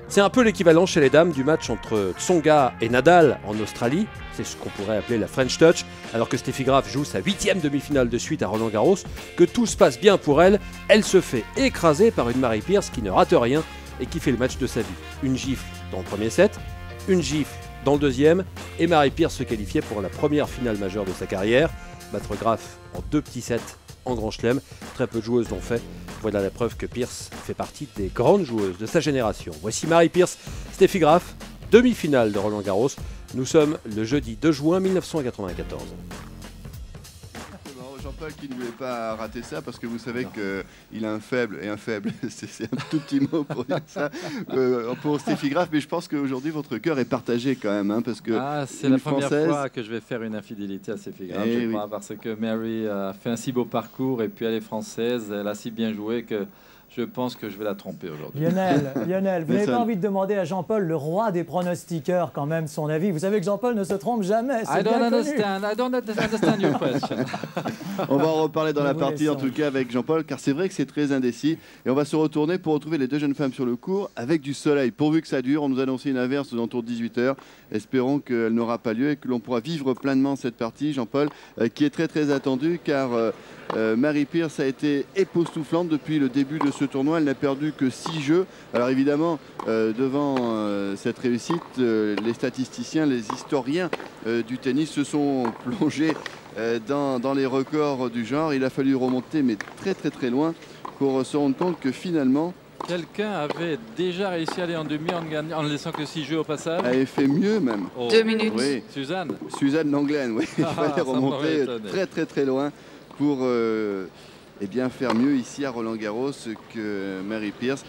C'est un peu l'équivalent chez les dames du match entre Tsonga et Nadal en Australie. C'est ce qu'on pourrait appeler la French Touch, alors que Steffi Graf joue sa 8e demi-finale de suite à Roland-Garros, que tout se passe bien pour elle, elle se fait écraser par une Mary Pierce qui ne rate rien et qui fait le match de sa vie. Une gifle dans le premier set, une gifle dans le deuxième, et Mary Pierce se qualifiait pour la première finale majeure de sa carrière. Battre Graf en 2 petits sets en Grand Chelem, très peu de joueuses l'ont fait. Voilà la preuve que Pierce fait partie des grandes joueuses de sa génération. Voici Mary Pierce, Steffi Graf, demi-finale de Roland-Garros. Nous sommes le jeudi 2 juin 1994. Jean-Paul qui ne voulait pas rater ça parce que vous savez qu'il a un faible, c'est un tout petit mot pour dire ça, pour Steffi Graf, mais je pense qu'aujourd'hui votre cœur est partagé quand même, hein, parce que c'est la première fois que je vais faire une infidélité à Steffi Graf, je crois, parce que Mary a fait un si beau parcours et puis elle est française, elle a si bien joué que je pense que je vais la tromper aujourd'hui. Lionel, vous n'avez pas envie de demander à Jean-Paul, le roi des pronostiqueurs, quand même, son avis? Vous savez que Jean-Paul ne se trompe jamais. I don't understand your question. On va en reparler dans la partie, en tout cas, avec Jean-Paul, car c'est vrai que c'est très indécis. Et on va se retourner pour retrouver les deux jeunes femmes sur le court avec du soleil. Pourvu que ça dure, on nous a annoncé une averse aux alentours de 18 h. Espérons qu'elle n'aura pas lieu et que l'on pourra vivre pleinement cette partie, Jean-Paul, qui est très très attendue, car Mary Pierce a été époustouflante depuis le début de ce tournoi. Elle n'a perdu que 6 jeux. Alors évidemment, devant cette réussite, les statisticiens, les historiens du tennis se sont plongés dans les records du genre. Il a fallu remonter, mais très très très loin, pour se rendre compte que finalement... Quelqu'un avait déjà réussi à aller en demi en ne laissant que 6 jeux au passage. Elle avait fait mieux même. 2 minutes. Oui. Suzanne Langlaine, oui. Il fallait remonter très très très loin pour eh bien, faire mieux ici à Roland-Garros que Mary Pierce.